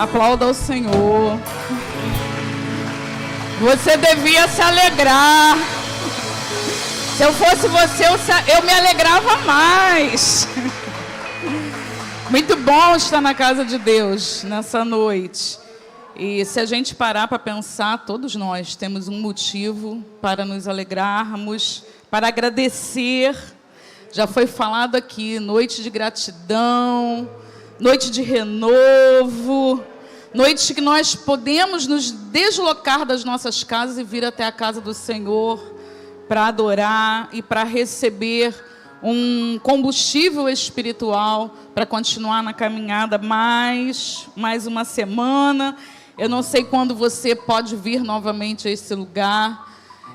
Aplauda ao Senhor. Você devia se alegrar. Se eu fosse você, eu me alegrava mais. Muito bom estar na casa de Deus nessa noite. E se a gente parar para pensar, todos nós temos um motivo para nos alegrarmos, para agradecer. Já foi falado aqui, noite de gratidão, noite de renovo, noite que nós podemos nos deslocar das nossas casas e vir até a casa do Senhor para adorar e para receber um combustível espiritual para continuar na caminhada mais uma semana. Eu não sei quando você pode vir novamente a esse lugar.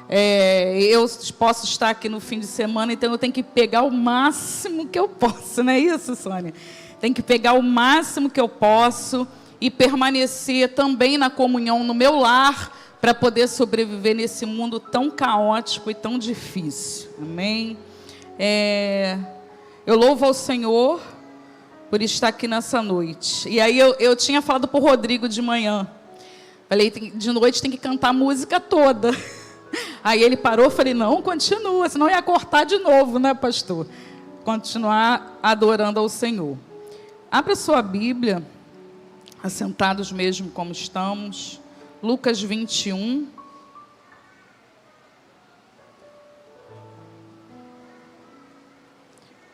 Eu posso estar aqui no fim de semana, então eu tenho que pegar o máximo que eu posso, não é isso, Sônia? Tenho que pegar o máximo que eu posso e permanecer também na comunhão no meu lar para poder sobreviver nesse mundo tão caótico e tão difícil. Amém? Eu louvo ao Senhor por estar aqui nessa noite. E aí eu tinha falado para o Rodrigo de manhã. Falei, de noite tem que cantar a música toda. Aí ele parou, falei, não, continua, senão ia cortar de novo, né, pastor? Continuar adorando ao Senhor. Abra sua Bíblia, assentados mesmo como estamos, Lucas 21.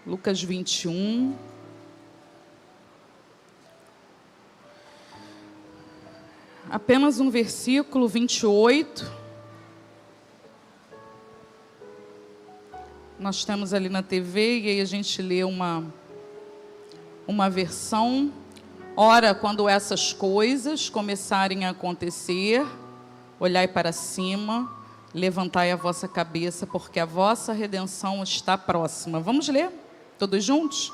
Lucas 21. Apenas um versículo, 28. Nós temos ali na TV e aí a gente lê uma versão. Ora, quando essas coisas começarem a acontecer, olhai para cima, levantai a vossa cabeça, porque a vossa redenção está próxima. Vamos ler? Todos juntos?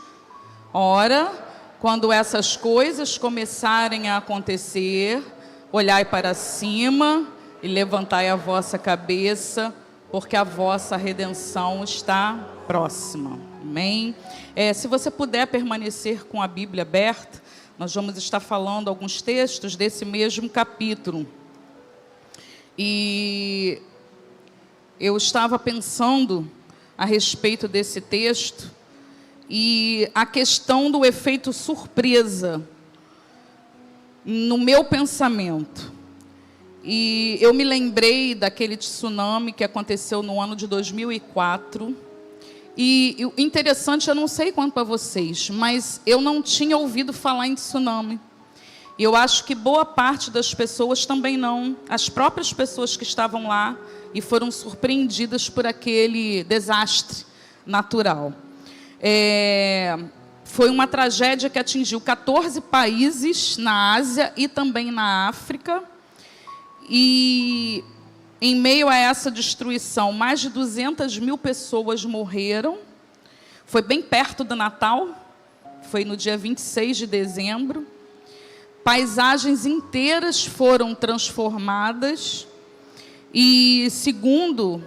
Ora, quando essas coisas começarem a acontecer, olhai para cima e levantai a vossa cabeça, porque a vossa redenção está próxima. Amém? Se você puder permanecer com a Bíblia aberta, nós vamos estar falando alguns textos desse mesmo capítulo. E eu estava pensando a respeito desse texto e a questão do efeito surpresa no meu pensamento. E eu me lembrei daquele tsunami que aconteceu no ano de 2004. E o interessante, eu não sei quanto para vocês, mas eu não tinha ouvido falar em tsunami. E eu acho que boa parte das pessoas também não. As próprias pessoas que estavam lá e foram surpreendidas por aquele desastre natural. Foi uma tragédia que atingiu 14 países na Ásia e também na África. E em meio a essa destruição, mais de 200 mil pessoas morreram. Foi bem perto do Natal, foi no dia 26 de dezembro. Paisagens inteiras foram transformadas. E, segundo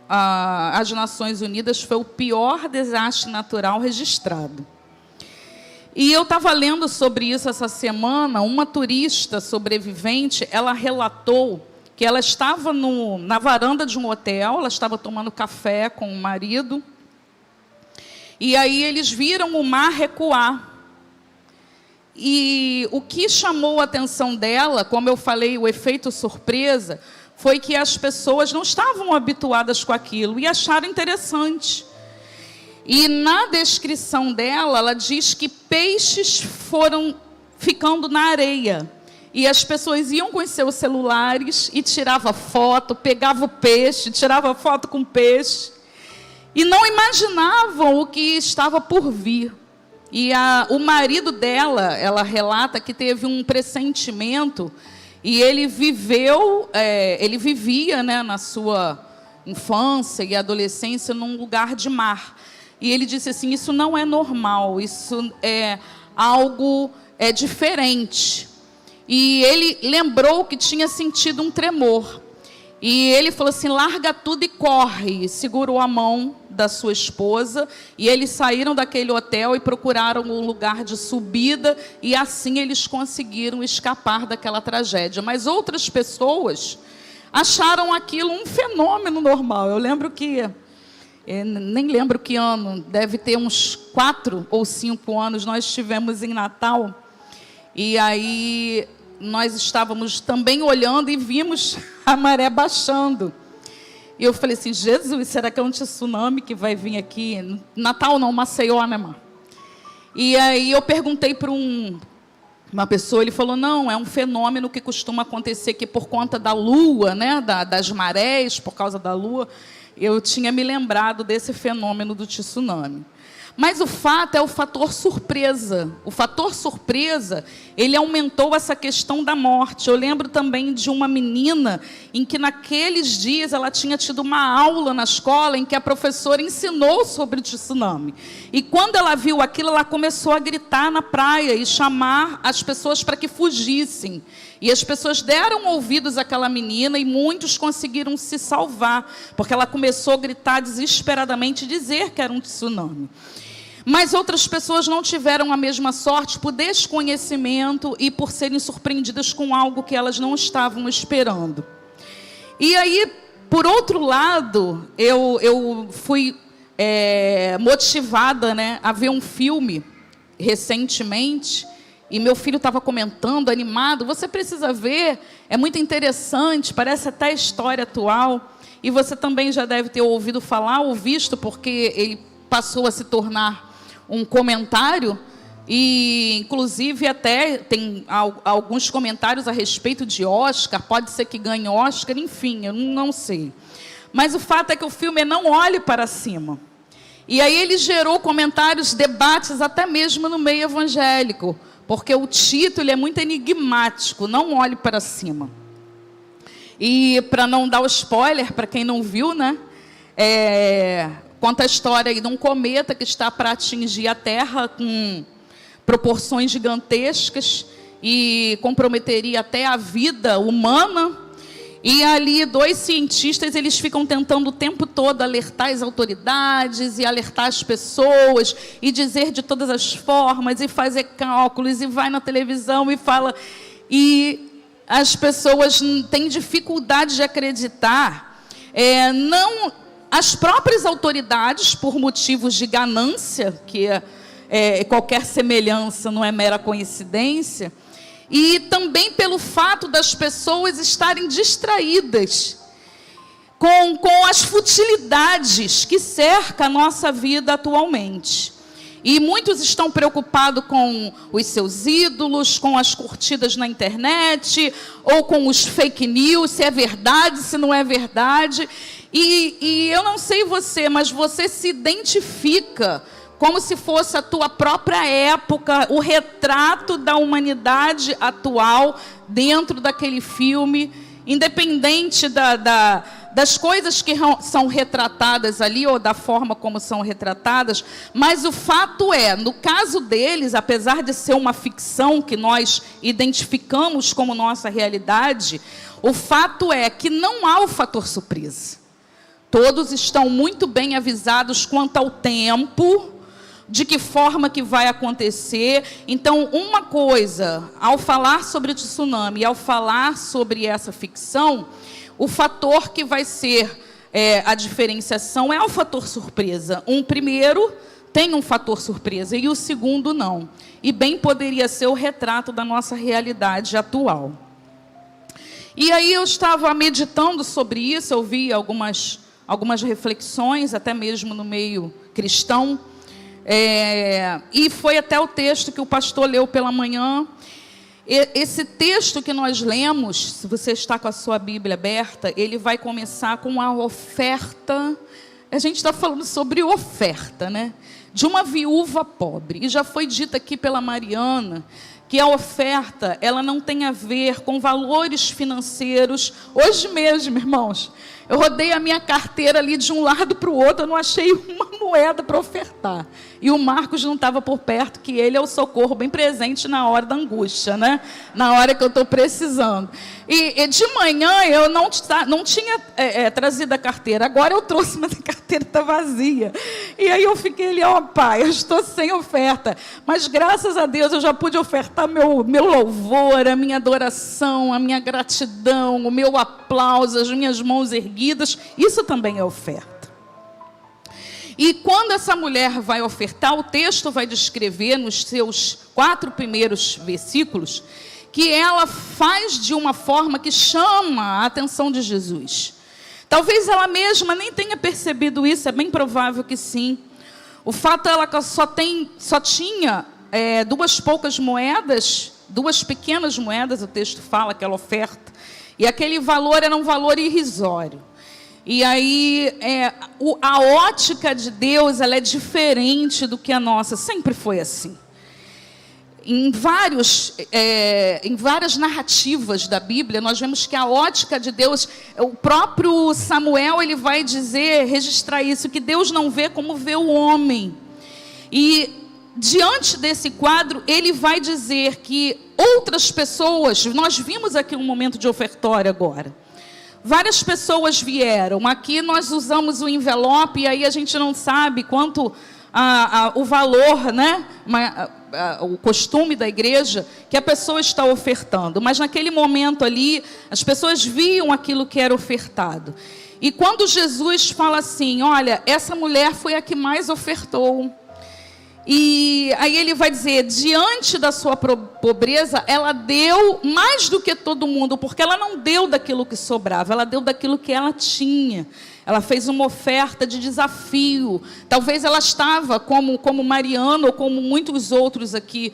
as Nações Unidas, foi o pior desastre natural registrado. E eu estava lendo sobre isso essa semana. Uma turista sobrevivente, ela relatou que ela estava na varanda de um hotel, ela estava tomando café com o marido, e aí eles viram o mar recuar. E o que chamou a atenção dela, como eu falei, o efeito surpresa, foi que as pessoas não estavam habituadas com aquilo e acharam interessante. E na descrição dela, ela diz que peixes foram ficando na areia. E as pessoas iam com os seus celulares e tiravam foto, pegavam o peixe, tiravam foto com o peixe. E não imaginavam o que estava por vir. E o marido dela, ela relata que teve um pressentimento e ele vivia, né, na sua infância e adolescência num lugar de mar. E ele disse assim, isso não é normal, isso é algo diferente. E ele lembrou que tinha sentido um tremor. E ele falou assim, larga tudo e corre. Segurou a mão da sua esposa e eles saíram daquele hotel e procuraram um lugar de subida e assim eles conseguiram escapar daquela tragédia. Mas outras pessoas acharam aquilo um fenômeno normal. Eu lembro que, nem lembro que ano, deve ter uns 4 ou 5 anos, nós estivemos em Natal e aí nós estávamos também olhando e vimos a maré baixando. E eu falei assim, Jesus, será que é um tsunami que vai vir aqui? Natal não, Maceió, né, mãe? E aí eu perguntei para uma pessoa, ele falou, não, é um fenômeno que costuma acontecer aqui por conta da lua, né, das marés, por causa da lua. Eu tinha me lembrado desse fenômeno do tsunami. Mas o fato é o fator surpresa. O fator surpresa, ele aumentou essa questão da morte. Eu lembro também de uma menina em que naqueles dias ela tinha tido uma aula na escola em que a professora ensinou sobre o tsunami. E quando ela viu aquilo, ela começou a gritar na praia e chamar as pessoas para que fugissem. E as pessoas deram ouvidos àquela menina e muitos conseguiram se salvar, porque ela começou a gritar desesperadamente e dizer que era um tsunami. Mas outras pessoas não tiveram a mesma sorte por desconhecimento e por serem surpreendidas com algo que elas não estavam esperando. E aí, por outro lado, eu fui motivada, né, a ver um filme recentemente, e meu filho estava comentando, animado, você precisa ver, é muito interessante, parece até história atual, e você também já deve ter ouvido falar ou visto, porque ele passou a se tornar um comentário, e inclusive até tem alguns comentários a respeito de Oscar, pode ser que ganhe Oscar, enfim, eu não sei. Mas o fato é que o filme é Não Olhe para Cima. E aí ele gerou comentários, debates, até mesmo no meio evangélico, porque o título é muito enigmático, Não Olhe para Cima. E para não dar o spoiler, para quem não viu, né? Conta a história aí de um cometa que está para atingir a Terra com proporções gigantescas e comprometeria até a vida humana. E ali 2 cientistas, eles ficam tentando o tempo todo alertar as autoridades e alertar as pessoas e dizer de todas as formas e fazer cálculos e vai na televisão e fala. E as pessoas têm dificuldade de acreditar. As próprias autoridades, por motivos de ganância, que qualquer semelhança não é mera coincidência, e também pelo fato das pessoas estarem distraídas com as futilidades que cercam a nossa vida atualmente. E muitos estão preocupados com os seus ídolos, com as curtidas na internet, ou com os fake news, se é verdade, se não é verdade. E eu não sei você, mas você se identifica como se fosse a tua própria época, o retrato da humanidade atual dentro daquele filme, independente das coisas que são retratadas ali, ou da forma como são retratadas, mas o fato é, no caso deles, apesar de ser uma ficção que nós identificamos como nossa realidade, o fato é que não há o fator surpresa. Todos estão muito bem avisados quanto ao tempo, de que forma que vai acontecer. Então, uma coisa, ao falar sobre o tsunami e ao falar sobre essa ficção, o fator que vai ser a diferenciação é o fator surpresa. Primeiro tem um fator surpresa e o segundo não. E bem poderia ser o retrato da nossa realidade atual. E aí eu estava meditando sobre isso, eu vi algumas reflexões, até mesmo no meio cristão, e foi até o texto que o pastor leu pela manhã. Esse texto que nós lemos, se você está com a sua Bíblia aberta, ele vai começar com a oferta. A gente está falando sobre oferta, né? De uma viúva pobre. E já foi dito aqui pela Mariana que a oferta, ela não tem a ver com valores financeiros. Hoje mesmo, irmãos, eu rodei a minha carteira ali de um lado para o outro, eu não achei uma moeda para ofertar. E o Marcos não estava por perto, que ele é o socorro bem presente na hora da angústia, né? Na hora que eu estou precisando. E de manhã eu não tinha trazido a carteira. Agora eu trouxe, mas a carteira está vazia. E aí eu fiquei ali, pai, eu estou sem oferta. Mas graças a Deus eu já pude ofertar meu louvor, a minha adoração, a minha gratidão, o meu aplauso, as minhas mãos erguidas. Isso também é oferta. E quando essa mulher vai ofertar, o texto vai descrever nos seus 4 primeiros versículos que ela faz de uma forma que chama a atenção de Jesus. Talvez ela mesma nem tenha percebido isso, é bem provável que sim. O fato é que ela só tinha 2 poucas moedas, 2 pequenas moedas, o texto fala, aquela oferta, e aquele valor era um valor irrisório. E aí, a ótica de Deus, ela é diferente do que a nossa, sempre foi assim. Em várias narrativas da Bíblia, nós vemos que a ótica de Deus, o próprio Samuel, ele vai registrar isso, que Deus não vê como vê o homem. E diante desse quadro, ele vai dizer que outras pessoas, nós vimos aqui um momento de ofertório agora, várias pessoas vieram. Aqui nós usamos o envelope e aí a gente não sabe quanto o valor, né? O costume da igreja que a pessoa está ofertando. Mas naquele momento ali, as pessoas viam aquilo que era ofertado. E quando Jesus fala assim, olha, essa mulher foi a que mais ofertou. E aí ele vai dizer, diante da sua pobreza, ela deu mais do que todo mundo, porque ela não deu daquilo que sobrava, ela deu daquilo que ela tinha. Ela fez uma oferta de desafio. Talvez ela estava, como Mariana, ou como muitos outros aqui,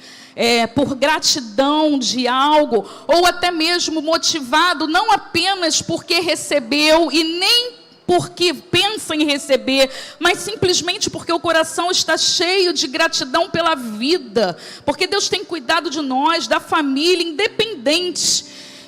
por gratidão de algo, ou até mesmo motivado, não apenas porque recebeu, e nem porque pensa em receber, mas simplesmente porque o coração está cheio de gratidão pela vida, porque Deus tem cuidado de nós, da família, independente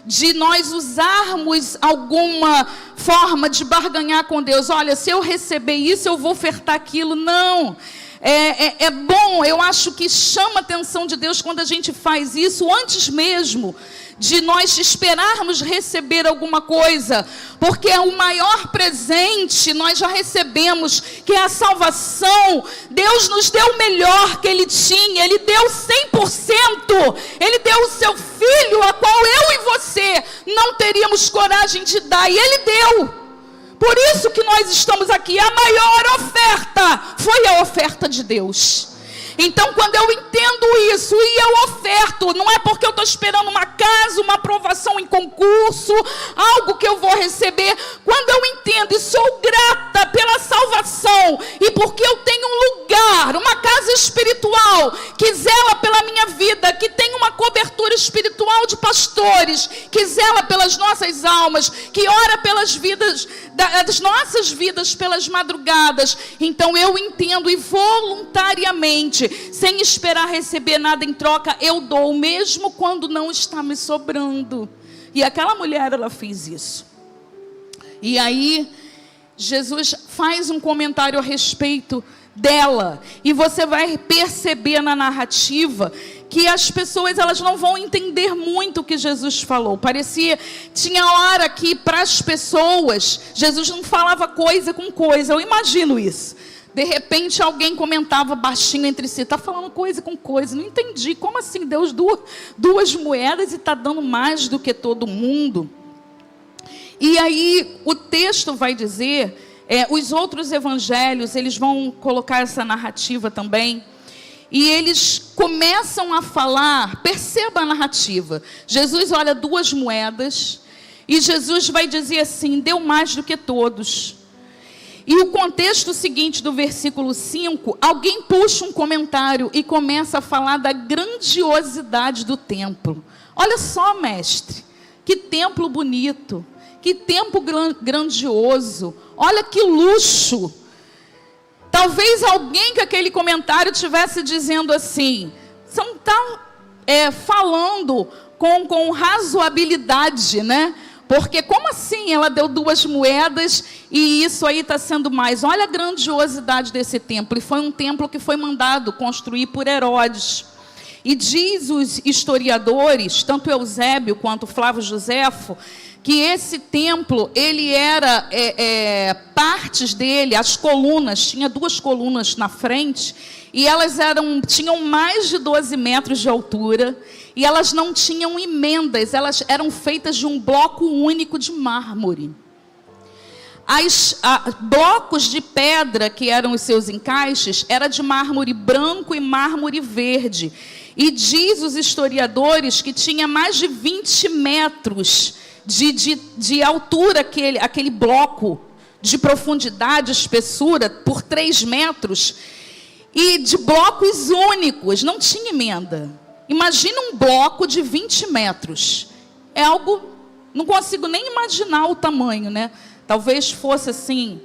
de nós usarmos alguma forma de barganhar com Deus. Olha, se eu receber isso, eu vou ofertar aquilo. Não. É bom, eu acho que chama a atenção de Deus quando a gente faz isso, antes mesmo de nós esperarmos receber alguma coisa, porque é o maior presente nós já recebemos, que é a salvação. Deus nos deu o melhor que Ele tinha, Ele deu 100%, Ele deu o seu Filho, a qual eu e você não teríamos coragem de dar, e Ele deu. Por isso que nós estamos aqui. A maior oferta foi a oferta de Deus. Então, quando eu entendo isso e eu oferto, não é porque eu estou esperando uma casa, uma aprovação em concurso, algo que eu vou receber. Quando eu entendo e sou grata pela salvação, e porque eu tenho um lugar, uma casa espiritual, que zela pela minha vida, que tem uma cobertura espiritual de pastores, que zela pelas nossas almas, que ora pelas vidas, das nossas vidas pelas madrugadas. Então eu entendo e voluntariamente, sem esperar receber nada em troca, eu dou, mesmo quando não está me sobrando. E aquela mulher, ela fez isso. E aí, Jesus faz um comentário a respeito dela. E você vai perceber na narrativa que as pessoas, elas não vão entender muito o que Jesus falou. Tinha hora que para as pessoas, Jesus não falava coisa com coisa. Eu imagino isso. De repente alguém comentava baixinho entre si, está falando coisa com coisa, não entendi, como assim Deus duas moedas e está dando mais do que todo mundo? E aí o texto vai dizer, os outros evangelhos, eles vão colocar essa narrativa também, e eles começam a falar, perceba a narrativa, Jesus olha 2 moedas, e Jesus vai dizer assim, deu mais do que todos. E o contexto seguinte do versículo 5, alguém puxa um comentário e começa a falar da grandiosidade do templo. Olha só, mestre, que templo bonito, que templo grandioso, olha que luxo. Talvez alguém com aquele comentário estivesse dizendo assim, você não está falando com razoabilidade, né? Porque como assim ela deu 2 moedas e isso aí está sendo mais? Olha a grandiosidade desse templo. E foi um templo que foi mandado construir por Herodes. E diz os historiadores, tanto Eusébio quanto Flávio Joséfo, que esse templo, ele era, partes dele, as colunas, tinha 2 colunas na frente, e elas tinham mais de 12 metros de altura, e elas não tinham emendas, elas eram feitas de um bloco único de mármore. Blocos de pedra, que eram os seus encaixes, era de mármore branco e mármore verde. E diz os historiadores que tinha mais de 20 metros de altura aquele bloco, de profundidade, espessura, por 3 metros, e de blocos únicos, não tinha emenda. Imagina um bloco de 20 metros. É algo, não consigo nem imaginar o tamanho, né? Talvez fosse assim,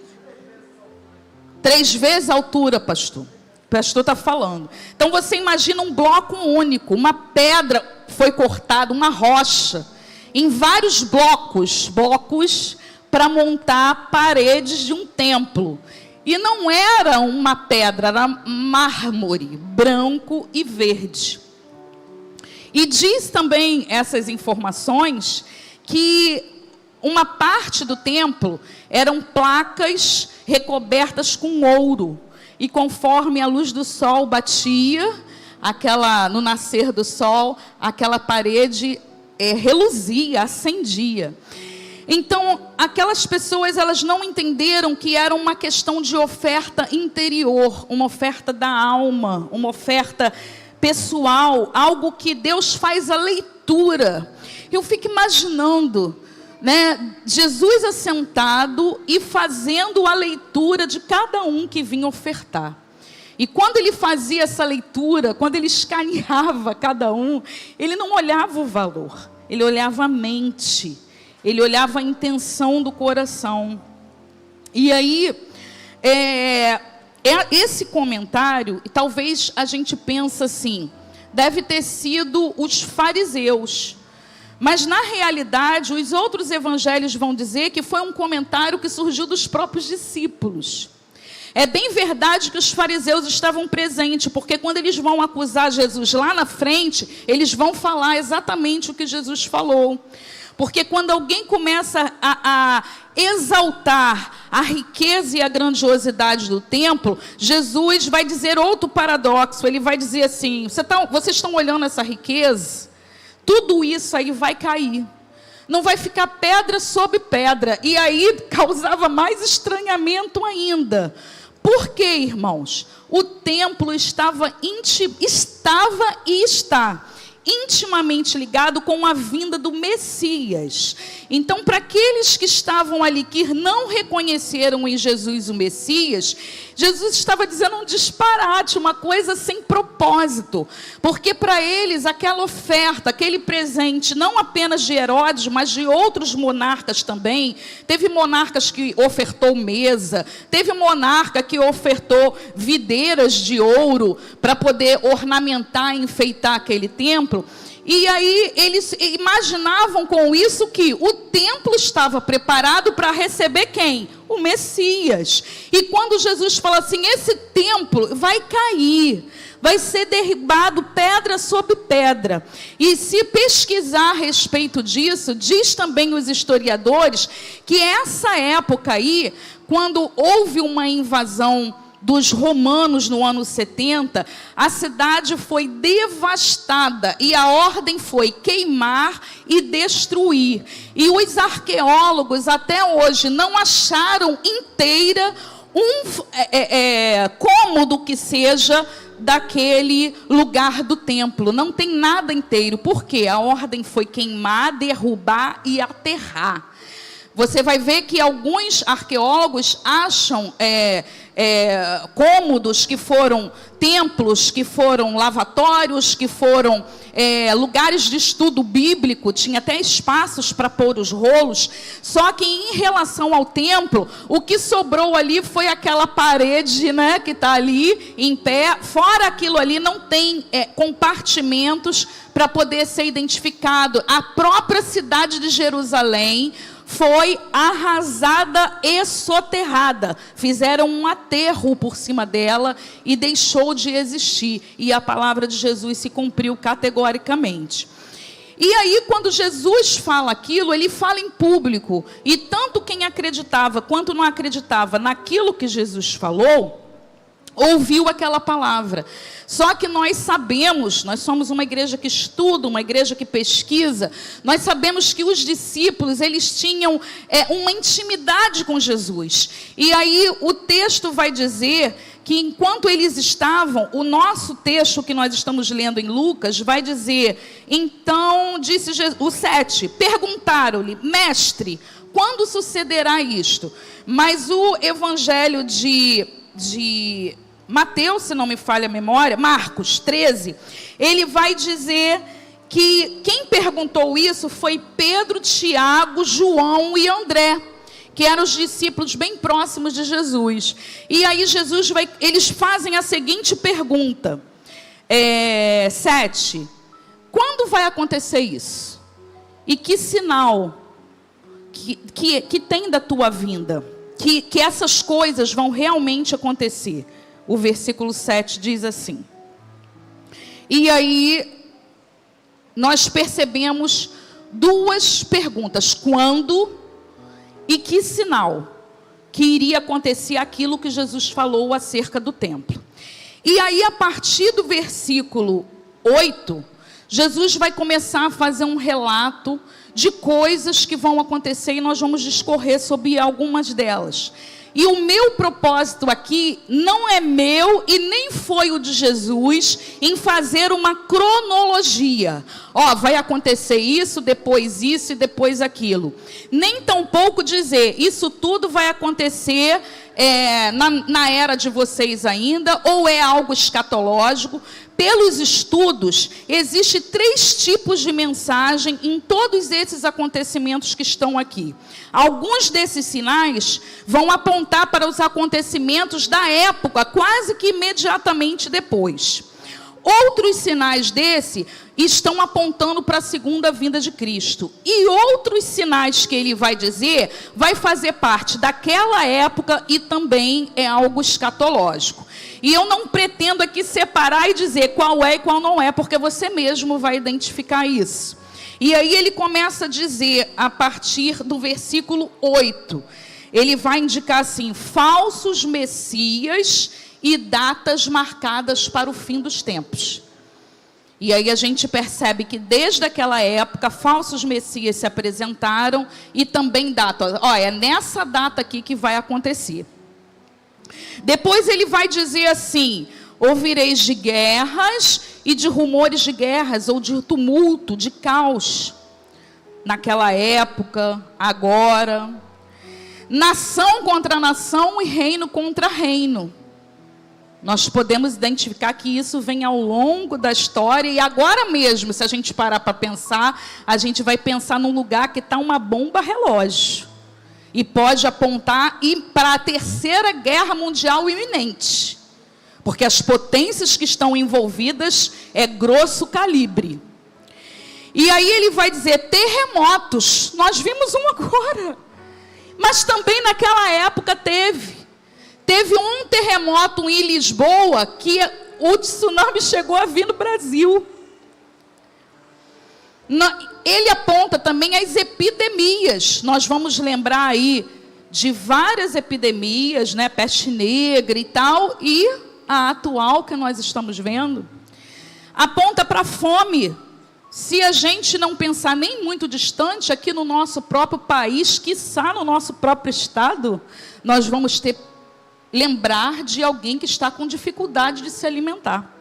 3 vezes a altura, pastor. O pastor está falando. Então você imagina um bloco único, uma pedra foi cortada, uma rocha, em vários blocos para montar paredes de um templo. E não era uma pedra, era mármore, branco e verde. E diz também essas informações que uma parte do templo eram placas recobertas com ouro. E conforme a luz do sol batia, no nascer do sol, aquela parede reluzia, acendia. Então, aquelas pessoas, elas não entenderam que era uma questão de oferta interior, uma oferta da alma, uma oferta pessoal, algo que Deus faz a leitura. Eu fico imaginando, né, Jesus assentado e fazendo a leitura de cada um que vinha ofertar. E quando ele fazia essa leitura, quando ele escaneava cada um, ele não olhava o valor, ele olhava a mente, ele olhava a intenção do coração. E aí, esse comentário, e talvez a gente pense assim, deve ter sido os fariseus. Mas, na realidade, os outros evangelhos vão dizer que foi um comentário que surgiu dos próprios discípulos. É bem verdade que os fariseus estavam presentes, porque quando eles vão acusar Jesus lá na frente, eles vão falar exatamente o que Jesus falou. Porque quando alguém começa a exaltar a riqueza e a grandiosidade do templo, Jesus vai dizer outro paradoxo. Ele vai dizer assim, vocês estão olhando essa riqueza? Tudo isso aí vai cair. Não vai ficar pedra sobre pedra. E aí causava mais estranhamento ainda. Por quê, irmãos? O templo estava e está intimamente ligado com a vinda do Messias. Então, para aqueles que estavam ali, que não reconheceram em Jesus o Messias, Jesus estava dizendo um disparate, uma coisa sem propósito. Porque para eles, aquela oferta, aquele presente, não apenas de Herodes, mas de outros monarcas também. Teve monarcas que ofertou mesa, teve monarca que ofertou videiras de ouro para poder ornamentar e enfeitar aquele templo. E aí eles imaginavam com isso que o templo estava preparado para receber quem? O Messias. E quando Jesus fala assim, esse templo vai cair, vai ser derribado pedra sobre pedra. E se pesquisar a respeito disso, diz também os historiadores que essa época aí, quando houve uma invasão dos romanos no ano 70, a cidade foi devastada e a ordem foi queimar e destruir. E os arqueólogos até hoje não acharam inteira cômodo que seja daquele lugar do templo. Não tem nada inteiro. Por quê? A ordem foi queimar, derrubar e aterrar. Você vai ver que alguns arqueólogos acham cômodos que foram templos, que foram lavatórios, que foram lugares de estudo bíblico, tinha até espaços para pôr os rolos. Só que em relação ao templo, o que sobrou ali foi aquela parede, né, que está ali em pé. Fora aquilo ali, não tem compartimentos para poder ser identificado. A própria cidade de Jerusalém foi arrasada e soterrada. Fizeram um aterro por cima dela e deixou de existir. E a palavra de Jesus se cumpriu categoricamente. E aí, quando Jesus fala aquilo, ele fala em público. E tanto quem acreditava quanto não acreditava naquilo que Jesus falou, ouviu aquela palavra. Só que nós sabemos, nós somos uma igreja que estuda, uma igreja que pesquisa, nós sabemos que os discípulos, eles tinham uma intimidade com Jesus. E aí o texto vai dizer que enquanto eles estavam, o nosso texto que nós estamos lendo em Lucas, vai dizer, então disse Jesus, o 7, perguntaram-lhe, mestre, quando sucederá isto? Mas o evangelho de Mateus, se não me falha a memória, Marcos 13, ele vai dizer que quem perguntou isso foi Pedro, Tiago, João e André, que eram os discípulos bem próximos de Jesus. E aí eles fazem a seguinte pergunta, 7, quando vai acontecer isso? E que sinal que tem da tua vinda? Que essas coisas vão realmente acontecer. O versículo 7 diz assim. E aí, nós percebemos duas perguntas. Quando e que sinal que iria acontecer aquilo que Jesus falou acerca do templo. E aí, a partir do versículo 8, Jesus vai começar a fazer um relato de coisas que vão acontecer e nós vamos discorrer sobre algumas delas. E o meu propósito aqui não é meu e nem foi o de Jesus em fazer uma cronologia. Vai acontecer isso, depois isso e depois aquilo. Nem tampouco dizer, isso tudo vai acontecer na era de vocês ainda, ou é algo escatológico. Pelos estudos, existem 3 tipos de mensagem em todos esses acontecimentos que estão aqui. Alguns desses sinais vão apontar para os acontecimentos da época, quase que imediatamente depois. Outros sinais estão apontando para a segunda vinda de Cristo. E outros sinais que ele vai dizer, vai fazer parte daquela época e também é algo escatológico. E eu não pretendo aqui separar e dizer qual é e qual não é, porque você mesmo vai identificar isso. E aí ele começa a dizer, a partir do versículo 8, ele vai indicar assim, falsos messias e datas marcadas para o fim dos tempos. E aí a gente percebe que desde aquela época, falsos messias se apresentaram e também datas. É nessa data aqui que vai acontecer. Depois ele vai dizer assim, ouvireis de guerras e de rumores de guerras, ou de tumulto, de caos. Naquela época, agora. Nação contra nação e reino contra reino. Nós podemos identificar que isso vem ao longo da história. E agora mesmo, se a gente parar para pensar, a gente vai pensar num lugar que está uma bomba relógio. E pode apontar para a terceira guerra mundial iminente. Porque as potências que estão envolvidas é grosso calibre. E aí ele vai dizer, terremotos. Nós vimos um agora. Mas também naquela época teve um terremoto em Lisboa que o tsunami chegou a vir no Brasil. Ele aponta também as epidemias. Nós vamos lembrar aí de várias epidemias, né? Peste negra e tal. E a atual que nós estamos vendo aponta para a fome. Se a gente não pensar nem muito distante, aqui no nosso próprio país, quiçá no nosso próprio estado, nós vamos lembrar de alguém que está com dificuldade de se alimentar.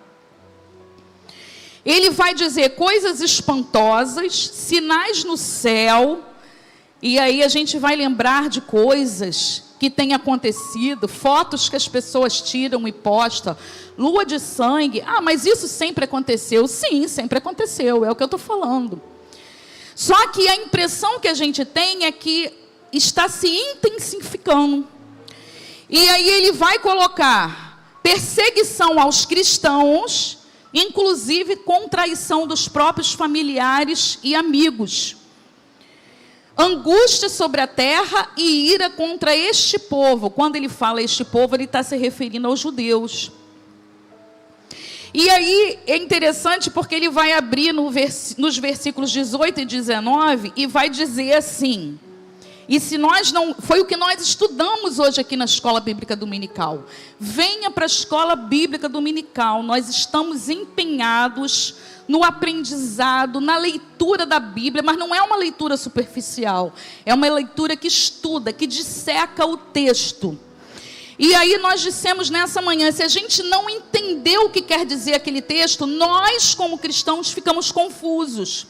Ele vai dizer coisas espantosas, sinais no céu, E aí a gente vai lembrar de coisas que têm acontecido, fotos que as pessoas tiram e postam, lua de sangue. Ah, mas isso sempre aconteceu. Sim, sempre aconteceu, é o que eu estou falando. Só que a impressão que a gente tem é que está se intensificando. E aí ele vai colocar perseguição aos cristãos, inclusive com traição dos próprios familiares e amigos. Angústia sobre a terra e ira contra este povo. Quando ele fala este povo, ele está se referindo aos judeus. E aí é interessante porque ele vai abrir nos versículos 18 e 19 e vai dizer assim: e se nós não... Foi o que nós estudamos hoje aqui na Escola Bíblica Dominical. Venha para a Escola Bíblica Dominical. Nós estamos empenhados no aprendizado, na leitura da Bíblia, mas não é uma leitura superficial. É uma leitura que estuda, que disseca o texto. E aí nós dissemos nessa manhã, se a gente não entendeu o que quer dizer aquele texto, nós como cristãos ficamos confusos.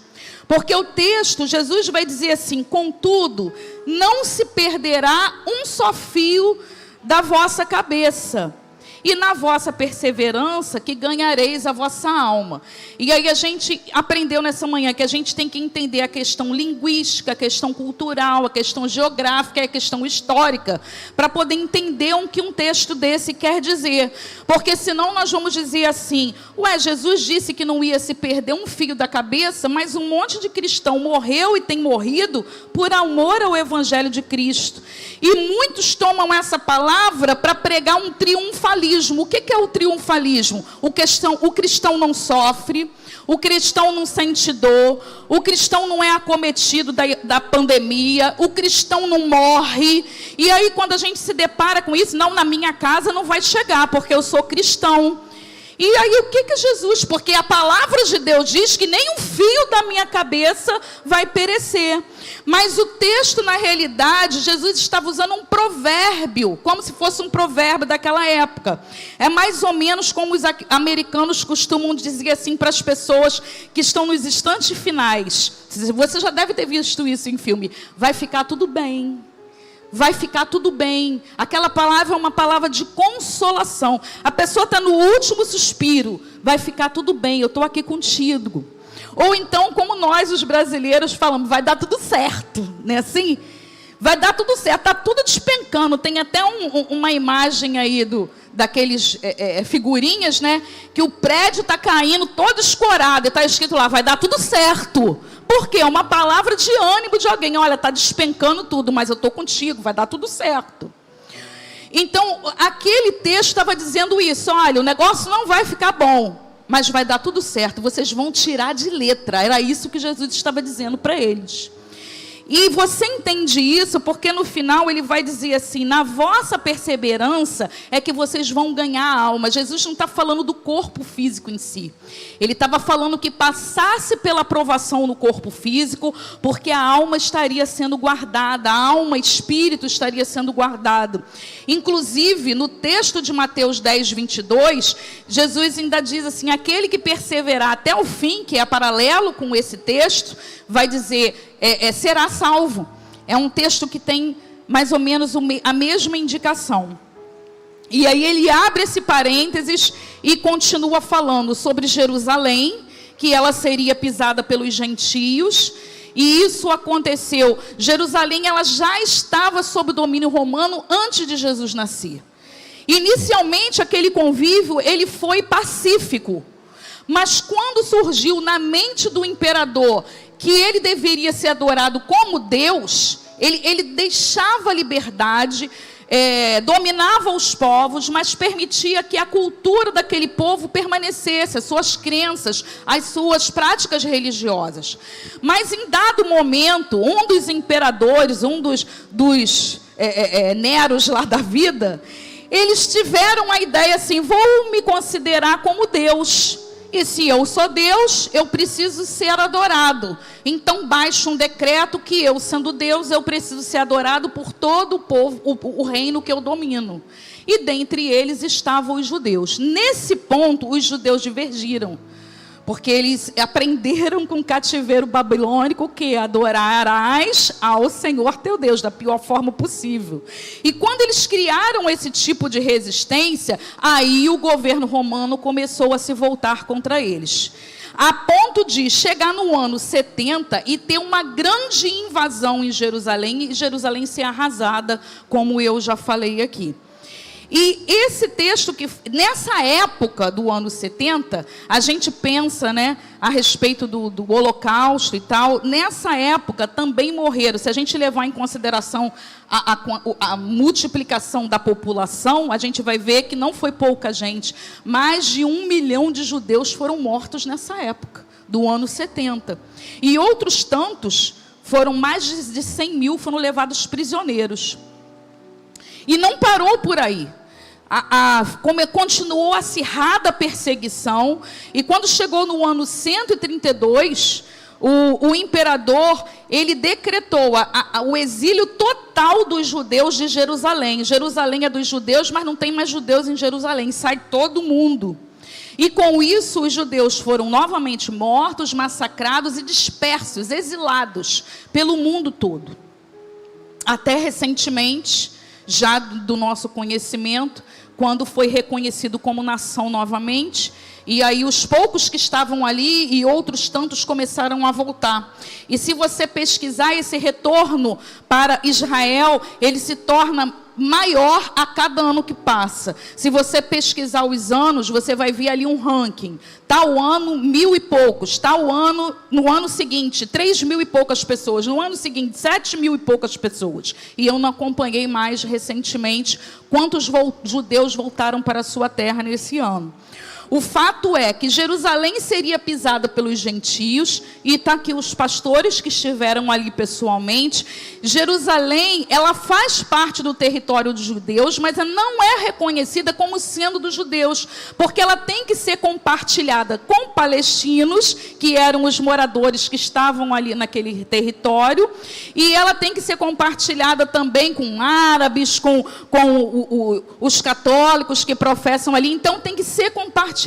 Porque o texto, Jesus vai dizer assim: contudo, não se perderá um só fio da vossa cabeça, e na vossa perseverança que ganhareis a vossa alma. E aí a gente aprendeu nessa manhã que a gente tem que entender a questão linguística, a questão cultural, a questão geográfica e a questão histórica, para poder entender o que um texto desse quer dizer. Porque senão nós vamos dizer assim: ué, Jesus disse que não ia se perder um fio da cabeça, mas um monte de cristão morreu e tem morrido por amor ao Evangelho de Cristo. E muitos tomam essa palavra para pregar um triunfalismo. O que é o triunfalismo? O cristão não sofre, o cristão não sente dor, o cristão não é acometido da pandemia, o cristão não morre. E aí quando a gente se depara com isso, não, na minha casa não vai chegar, porque eu sou cristão. E aí o que Jesus? Porque a palavra de Deus diz que nem um fio da minha cabeça vai perecer. Mas o texto, na realidade, Jesus estava usando um provérbio, como se fosse um provérbio daquela época. É mais ou menos como os americanos costumam dizer assim para as pessoas que estão nos instantes finais. Você já deve ter visto isso em filme. Vai ficar tudo bem. Vai ficar tudo bem. Aquela palavra é uma palavra de consolação. A pessoa está no último suspiro. Vai ficar tudo bem, eu estou aqui contigo. Ou então, como nós, os brasileiros, falamos, vai dar tudo certo, não é assim? Vai dar tudo certo, está tudo despencando. Tem até uma imagem aí daqueles figurinhas, né? Que o prédio está caindo todo escorado e está escrito lá, vai dar tudo certo. Por quê? É uma palavra de ânimo de alguém. Olha, está despencando tudo, mas eu estou contigo, vai dar tudo certo. Então, aquele texto estava dizendo isso. Olha, o negócio não vai ficar bom, mas vai dar tudo certo. Vocês vão tirar de letra. Era isso que Jesus estava dizendo para eles. E você entende isso porque no final ele vai dizer assim: na vossa perseverança é que vocês vão ganhar a alma. Jesus não está falando do corpo físico em si. Ele estava falando que passasse pela provação no corpo físico, porque a alma estaria sendo guardada, a alma, espírito estaria sendo guardado. Inclusive, no texto de Mateus 10, 22, Jesus ainda diz assim: aquele que perseverar até o fim, que é paralelo com esse texto, vai dizer... será salvo. É um texto que tem mais ou menos a mesma indicação. E aí ele abre esse parênteses e continua falando sobre Jerusalém, que ela seria pisada pelos gentios, e isso aconteceu. Jerusalém, ela já estava sob domínio romano antes de Jesus nascer. Inicialmente aquele convívio, ele foi pacífico, mas quando surgiu na mente do imperador que ele deveria ser adorado como Deus, ele deixava a liberdade, dominava os povos, mas permitia que a cultura daquele povo permanecesse, as suas crenças, as suas práticas religiosas. Mas em dado momento, um dos imperadores, um dos Neros lá da vida, eles tiveram a ideia assim: vou me considerar como Deus. E se eu sou Deus, eu preciso ser adorado. Então baixa um decreto que eu, sendo Deus, eu preciso ser adorado por todo o povo, o reino que eu domino. E dentre eles estavam os judeus. Nesse ponto, os judeus divergiram. Porque eles aprenderam com o cativeiro babilônico que adorarás ao Senhor teu Deus, da pior forma possível. E quando eles criaram esse tipo de resistência, aí o governo romano começou a se voltar contra eles. A ponto de chegar no ano 70 e ter uma grande invasão em Jerusalém, e Jerusalém ser arrasada, como eu já falei aqui. E esse texto, que nessa época do ano 70, a gente pensa, né, a respeito do Holocausto e tal, nessa época também morreram, se a gente levar em consideração a multiplicação da população, a gente vai ver que não foi pouca gente, mais de 1 milhão de judeus foram mortos nessa época, do ano 70. E outros tantos, mais de 100 mil, foram levados prisioneiros. E não parou por aí. Continuou acirrada a perseguição. E quando chegou no ano 132, o imperador, ele decretou o exílio total dos judeus de Jerusalém. Jerusalém é dos judeus, mas não tem mais judeus em Jerusalém. Sai todo mundo. E com isso, os judeus foram novamente mortos, massacrados e dispersos, exilados pelo mundo todo. Até recentemente, já do nosso conhecimento, quando foi reconhecido como nação novamente, e aí os poucos que estavam ali e outros tantos começaram a voltar. E se você pesquisar esse retorno para Israel, ele se torna maior a cada ano que passa. Se você pesquisar os anos, você vai ver ali um ranking. Tal ano, 1.000 e poucos. Tal ano, no ano seguinte, 3.000 e poucas pessoas. No ano seguinte, 7.000 e poucas pessoas. E eu não acompanhei mais recentemente quantos judeus voltaram para a sua terra nesse ano. O fato é que Jerusalém seria pisada pelos gentios, e está aqui os pastores que estiveram ali pessoalmente. Jerusalém, ela faz parte do território dos judeus, mas ela não é reconhecida como sendo dos judeus, porque ela tem que ser compartilhada com palestinos, que eram os moradores que estavam ali naquele território, e ela tem que ser compartilhada também com árabes, com os católicos que professam ali, então tem que ser compartilhada.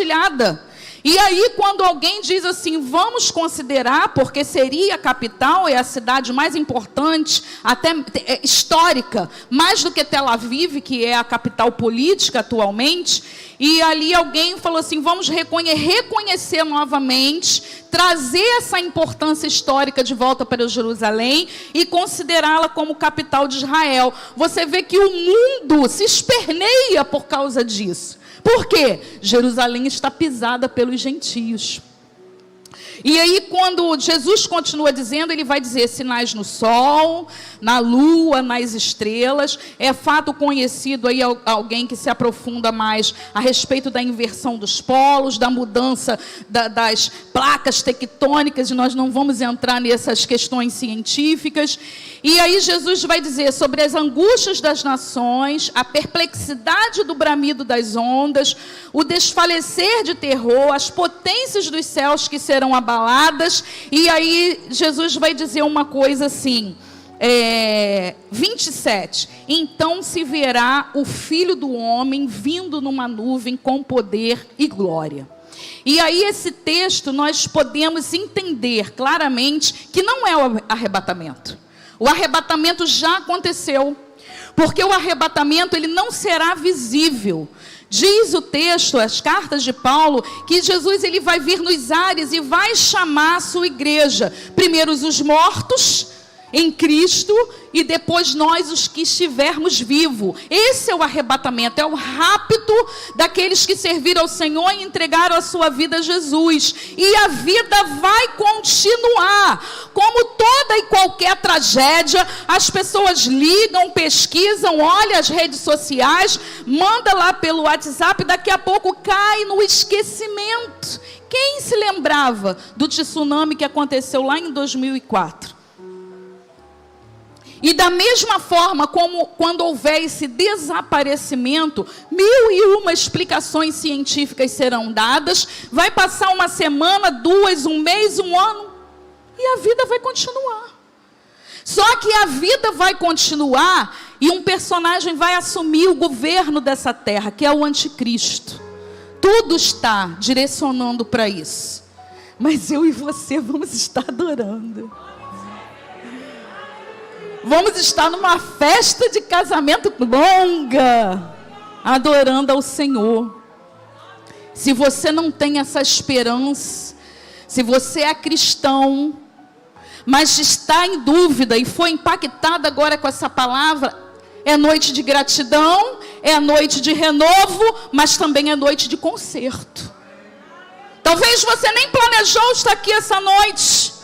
E aí, quando alguém diz assim, vamos considerar, porque seria a capital, é a cidade mais importante, até histórica, mais do que Tel Aviv, que é a capital política atualmente, e ali alguém falou assim, vamos reconhecer novamente, trazer essa importância histórica de volta para Jerusalém e considerá-la como capital de Israel. Você vê que o mundo se esperneia por causa disso. Por quê? Jerusalém está pisada pelos gentios. E aí, quando Jesus continua dizendo, ele vai dizer sinais no sol, na lua, nas estrelas. É fato conhecido aí, alguém que se aprofunda mais a respeito da inversão dos polos, da mudança das placas tectônicas, e nós não vamos entrar nessas questões científicas. E aí Jesus vai dizer sobre as angústias das nações, a perplexidade do bramido das ondas, o desfalecer de terror, as potências dos céus que serão abaladas. E aí Jesus vai dizer uma coisa assim, 27, então se verá o Filho do Homem vindo numa nuvem com poder e glória. E aí esse texto nós podemos entender claramente que não é o arrebatamento. O arrebatamento já aconteceu, porque o arrebatamento ele não será visível. Diz o texto, as cartas de Paulo, que Jesus ele vai vir nos ares e vai chamar a sua igreja. Primeiro os mortos em Cristo e depois nós os que estivermos vivos. Esse é o arrebatamento, é o rapto daqueles que serviram ao Senhor e entregaram a sua vida a Jesus. E a vida vai continuar. Como toda e qualquer tragédia, as pessoas ligam, pesquisam, olham as redes sociais, manda lá pelo WhatsApp, daqui a pouco cai no esquecimento. Quem se lembrava do tsunami que aconteceu lá em 2004? E da mesma forma como quando houver esse desaparecimento, 1001 explicações científicas serão dadas, vai passar uma semana, 2, um mês, um ano, e a vida vai continuar. Só que a vida vai continuar e um personagem vai assumir o governo dessa terra, que é o anticristo. Tudo está direcionando para isso. mas eu e você vamos estar adorando. Vamos estar numa festa de casamento longa, adorando ao Senhor. Se você não tem essa esperança, se você é cristão, mas está em dúvida e foi impactado agora com essa palavra, é noite de gratidão, é noite de renovo, mas também é noite de conserto. Talvez você nem planejou estar aqui essa noite,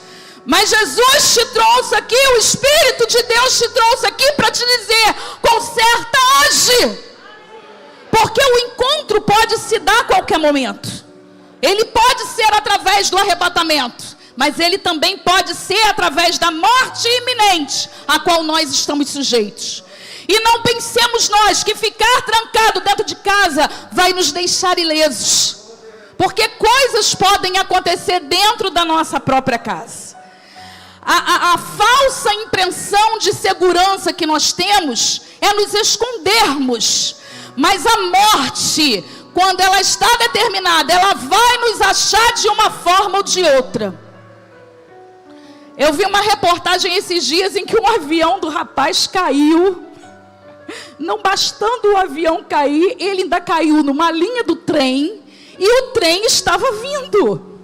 mas Jesus te trouxe aqui, o Espírito de Deus te trouxe aqui para te dizer: conserta hoje. Porque o encontro pode se dar a qualquer momento. Ele pode ser através do arrebatamento, mas ele também pode ser através da morte iminente, a qual nós estamos sujeitos. E não pensemos nós que ficar trancado dentro de casa vai nos deixar ilesos. Porque coisas podem acontecer dentro da nossa própria casa. A falsa impressão de segurança que nós temos é nos escondermos. Mas a morte, quando ela está determinada, ela vai nos achar de uma forma ou de outra. Eu vi uma reportagem esses dias em que um avião do rapaz caiu. Não bastando o avião cair, ele ainda caiu numa linha do trem e o trem estava vindo.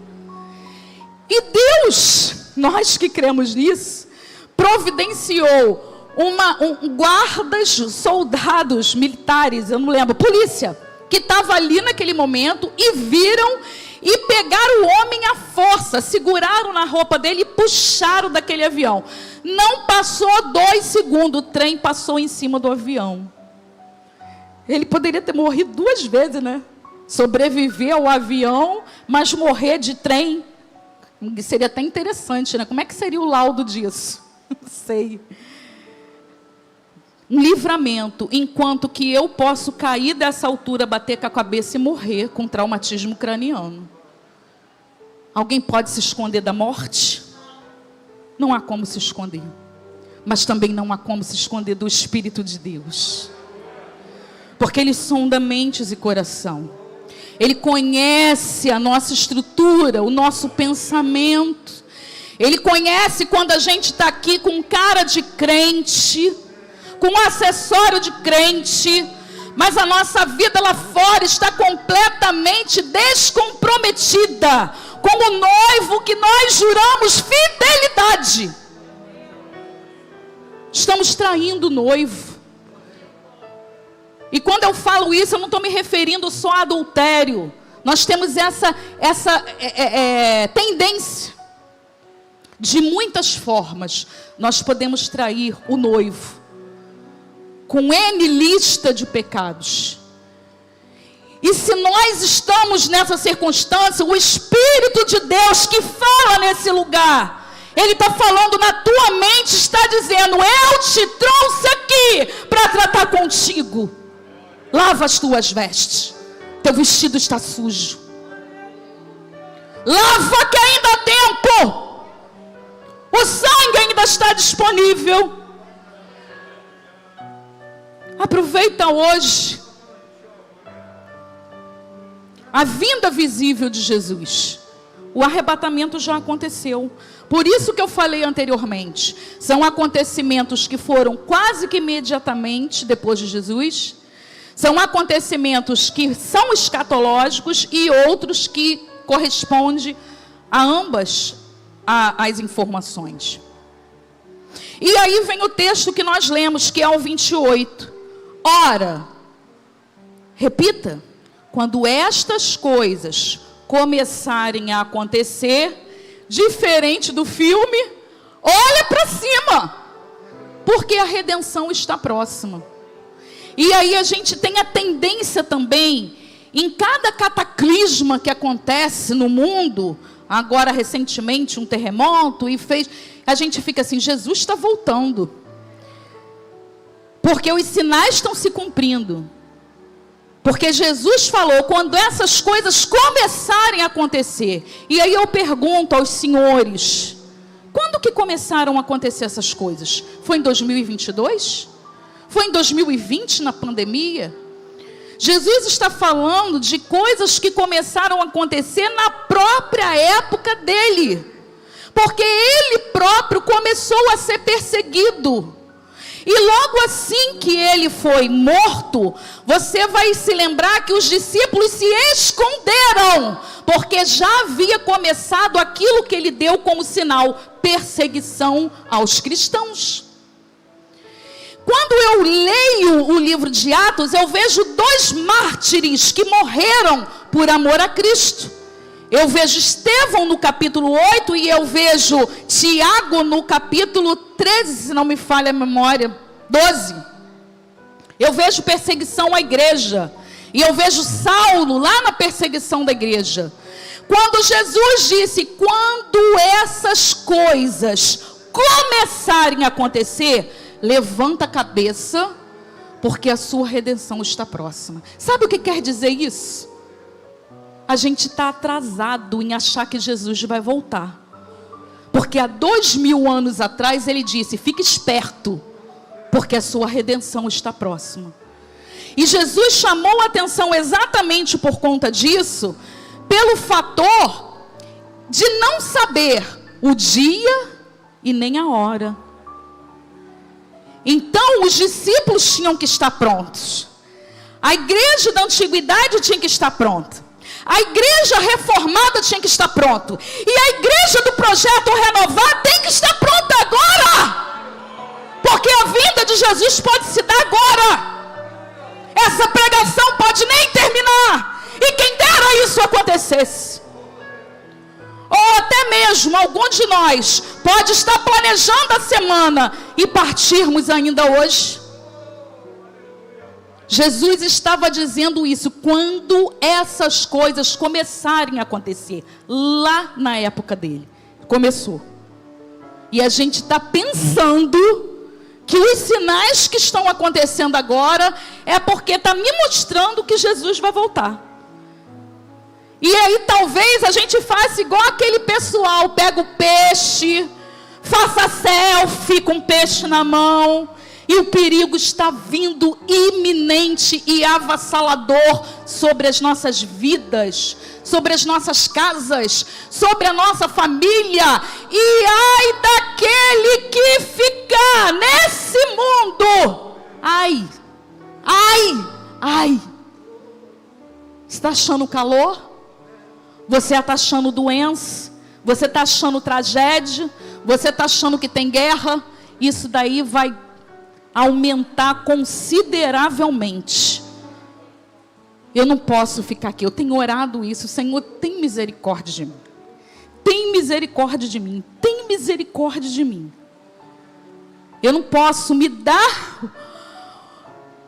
E Deus, nós que cremos nisso, providenciou guardas, soldados militares, eu não lembro, polícia, que estava ali naquele momento e viram e pegaram o homem à força, seguraram na roupa dele e puxaram daquele avião. Não passou 2 segundos, o trem passou em cima do avião. Ele poderia ter morrido 2 vezes, né? Sobreviver ao avião, mas morrer de trem. Seria até interessante, né? Como é que seria o laudo disso? Não sei. Um livramento, enquanto que eu posso cair dessa altura, bater com a cabeça e morrer com traumatismo craniano. Alguém pode se esconder da morte? Não há como se esconder. Mas também não há como se esconder do Espírito de Deus. Porque Ele sonda mentes e coração. Ele conhece a nossa estrutura, o nosso pensamento. Ele conhece quando a gente está aqui com cara de crente, com um acessório de crente, mas a nossa vida lá fora está completamente descomprometida com o noivo que nós juramos fidelidade. Estamos traindo o noivo. E quando eu falo isso, eu não estou me referindo só a adultério. Nós temos essa tendência. De muitas formas, nós podemos trair o noivo. Com N lista de pecados. E se nós estamos nessa circunstância, o Espírito de Deus que fala nesse lugar, Ele está falando na tua mente, está dizendo: eu te trouxe aqui para tratar contigo. Lava as tuas vestes, teu vestido está sujo. Lava que ainda há tempo. O sangue ainda está disponível. Aproveita hoje a vinda visível de Jesus. O arrebatamento já aconteceu. Por isso que eu falei anteriormente. São acontecimentos que foram quase que imediatamente depois de Jesus. São acontecimentos que são escatológicos e outros que correspondem a ambas as informações. E aí vem o texto que nós lemos, que é o 28. Ora, repita, quando estas coisas começarem a acontecer, diferente do filme, olha para cima, porque a redenção está próxima. E aí a gente tem a tendência também, em cada cataclisma que acontece no mundo, agora recentemente um terremoto, a gente fica assim: Jesus está voltando. Porque os sinais estão se cumprindo. Porque Jesus falou, quando essas coisas começarem a acontecer. E aí eu pergunto aos senhores, quando que começaram a acontecer essas coisas? Foi em 2022? Foi em 2020, na pandemia? Jesus está falando de coisas que começaram a acontecer na própria época dele. Porque ele próprio começou a ser perseguido. E logo assim que ele foi morto, você vai se lembrar que os discípulos se esconderam, porque já havia começado aquilo que ele deu como sinal: perseguição aos cristãos. Quando eu leio o livro de Atos, eu vejo 2 mártires que morreram por amor a Cristo. Eu vejo Estevão no capítulo 8 e eu vejo Tiago no capítulo 13, se não me falha a memória, 12. Eu vejo perseguição à igreja. E eu vejo Saulo lá na perseguição da igreja. Quando Jesus disse: quando essas coisas começarem a acontecer, levanta a cabeça, porque a sua redenção está próxima. Sabe o que quer dizer isso? A gente está atrasado em achar que Jesus vai voltar. Porque há 2000 anos atrás ele disse: fique esperto, porque a sua redenção está próxima. E Jesus chamou a atenção exatamente por conta disso, pelo fator de não saber o dia e nem a hora. Então os discípulos tinham que estar prontos. A igreja da antiguidade tinha que estar pronta. A igreja reformada tinha que estar pronta. E a igreja do projeto Renovar tem que estar pronta agora. Porque a vinda de Jesus pode se dar agora. Essa pregação pode nem terminar. E quem dera isso acontecesse. Ou até mesmo algum de nós pode estar planejando a semana e partirmos ainda hoje. Jesus estava dizendo isso quando essas coisas começarem a acontecer. Lá na época dele. Começou. E a gente está pensando que os sinais que estão acontecendo agora é porque está me mostrando que Jesus vai voltar. E aí talvez a gente faça igual aquele pessoal, pega o peixe, faça selfie com o peixe na mão, e o perigo está vindo iminente e avassalador sobre as nossas vidas, sobre as nossas casas, sobre a nossa família. E ai daquele que ficar nesse mundo. Ai, ai, ai. Você está achando calor? Você está achando doença? Você está achando tragédia? Você está achando que tem guerra? Isso daí vai aumentar consideravelmente. Eu não posso ficar aqui. Eu tenho orado isso. Senhor, tem misericórdia de mim. Tem misericórdia de mim. Tem misericórdia de mim. Eu não posso me dar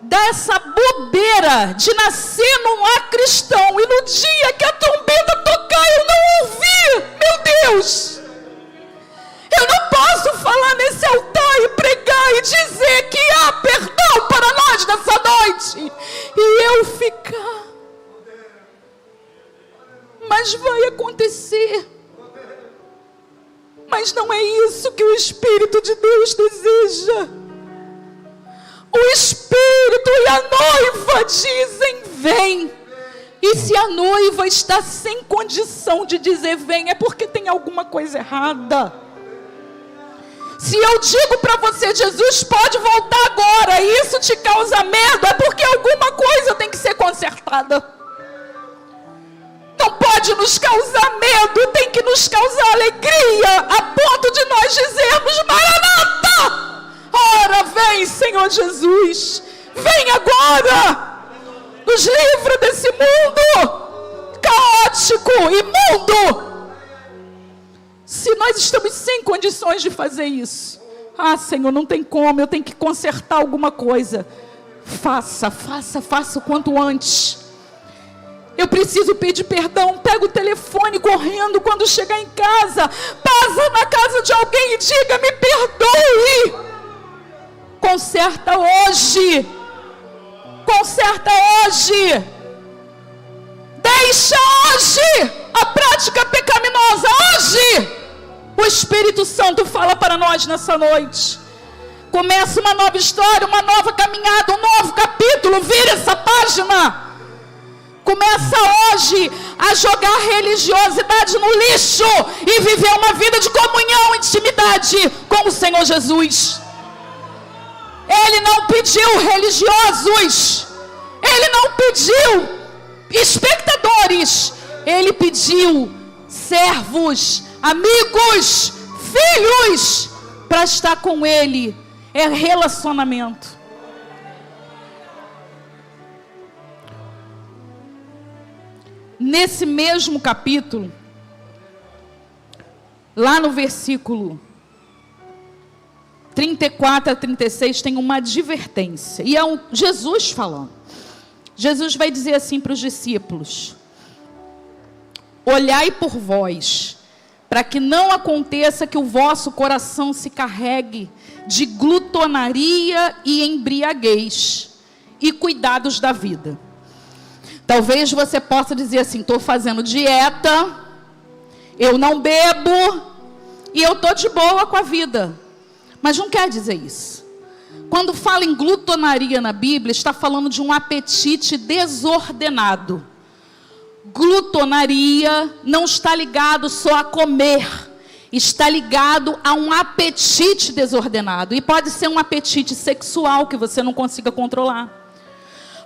dessa bobeira de nascer num lar cristão e no dia que a trombeta tocar eu não ouvir. Meu Deus! Eu não posso falar nesse altar e pregar e dizer que há perdão para nós nessa noite e eu ficar. Mas vai acontecer. Mas não é isso que o Espírito de Deus deseja. O Espírito e a noiva dizem: vem. E se a noiva está sem condição de dizer vem, é porque tem alguma coisa errada. Se eu digo para você, Jesus pode voltar agora, e isso te causa medo, é porque alguma coisa tem que ser consertada. Não pode nos causar medo, tem que nos causar alegria, a ponto de nós dizermos: Maranata! Ora, vem, Senhor Jesus, vem agora, nos livra desse mundo caótico, imundo. Se nós estamos sem condições de fazer isso, Senhor, não tem como, eu tenho que consertar alguma coisa. Faça o quanto antes. Eu preciso pedir perdão. Pega o telefone correndo quando chegar em casa, passa na casa de alguém e diga: me perdoe. Conserta hoje. Conserta hoje. Deixa hoje a prática pecaminosa. Hoje o Espírito Santo fala para nós nessa noite. Começa uma nova história, uma nova caminhada, um novo capítulo. Vira essa página. Começa hoje a jogar religiosidade no lixo e viver uma vida de comunhão, intimidade com o Senhor Jesus. Ele não pediu religiosos, ele não pediu espectadores, ele pediu servos, amigos, filhos, para estar com ele. É relacionamento. Nesse mesmo capítulo, lá no versículo 34 a 36, tem uma advertência. E é Jesus falando. Jesus vai dizer assim para os discípulos: olhai por vós, para que não aconteça que o vosso coração se carregue de glutonaria e embriaguez e cuidados da vida. Talvez você possa dizer assim: estou fazendo dieta, eu não bebo e eu estou de boa com a vida. Mas não quer dizer isso. Quando fala em glutonaria na Bíblia, está falando de um apetite desordenado. Glutonaria não está ligado só a comer, está ligado a um apetite desordenado. E pode ser um apetite sexual que você não consiga controlar.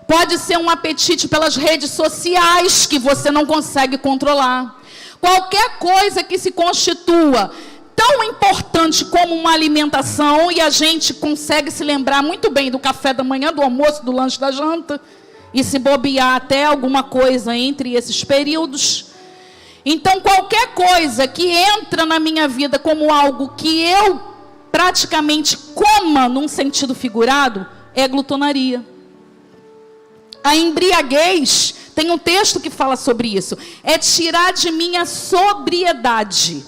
Pode ser um apetite pelas redes sociais que você não consegue controlar. Qualquer coisa que se constitua tão importante como uma alimentação, e a gente consegue se lembrar muito bem do café da manhã, do almoço, do lanche, da janta, e se bobear até alguma coisa entre esses períodos. Então, qualquer coisa que entra na minha vida como algo que eu praticamente coma num sentido figurado, é glutonaria. A embriaguez, tem um texto que fala sobre isso, é tirar de mim a sobriedade,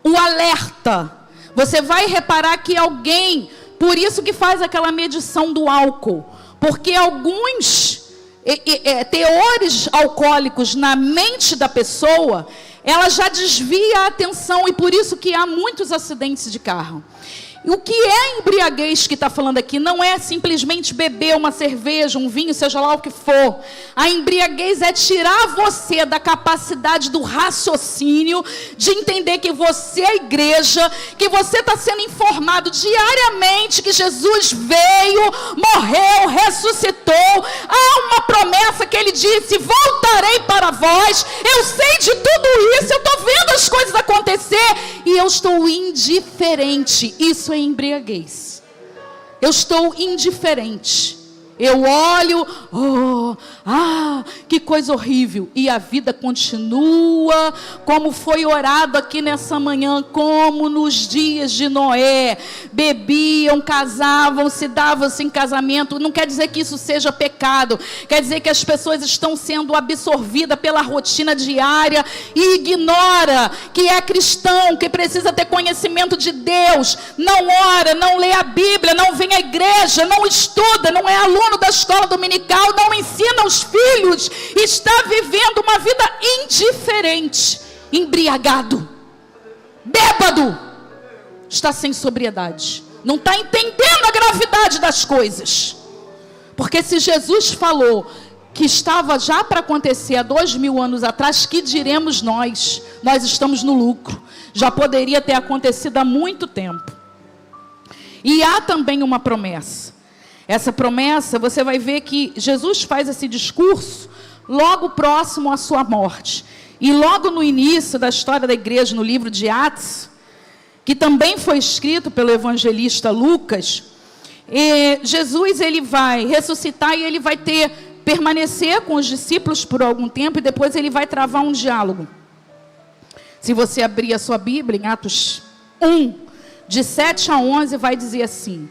o alerta. Você vai reparar que alguém, por isso que faz aquela medição do álcool, porque alguns teores alcoólicos na mente da pessoa, ela já desvia a atenção, e por isso que há muitos acidentes de carro. O que é a embriaguez que está falando aqui? Não é simplesmente beber uma cerveja, um vinho, seja lá o que for. A embriaguez é tirar você da capacidade do raciocínio, de entender que você é igreja, que você está sendo informado diariamente que Jesus veio, morreu, ressuscitou. Há uma promessa que ele disse: voltarei para vós. Eu sei de tudo isso, eu estou vendo as coisas acontecer e eu estou indiferente. Isso é embriaguez. Eu estou indiferente. Eu olho, que coisa horrível, e a vida continua, como foi orado aqui nessa manhã, como nos dias de Noé, bebiam, casavam, se davam-se em casamento. Não quer dizer que isso seja pecado, quer dizer que as pessoas estão sendo absorvidas pela rotina diária e ignora que é cristão, que precisa ter conhecimento de Deus, não ora, não lê a Bíblia, não vem à igreja, não estuda, não é aluno da escola dominical, não ensina os filhos, está vivendo uma vida indiferente, embriagado, bêbado, está sem sobriedade, não está entendendo a gravidade das coisas. Porque se Jesus falou que estava já para acontecer há 2000 anos atrás, que diremos nós? Nós estamos no lucro, já poderia ter acontecido há muito tempo. E há também uma promessa. Essa promessa, você vai ver que Jesus faz esse discurso logo próximo à sua morte. E logo no início da história da igreja, no livro de Atos, que também foi escrito pelo evangelista Lucas, Jesus ele vai ressuscitar e ele vai permanecer com os discípulos por algum tempo, e depois ele vai travar um diálogo. Se você abrir a sua Bíblia, em Atos 1, de 7 a 11, vai dizer assim: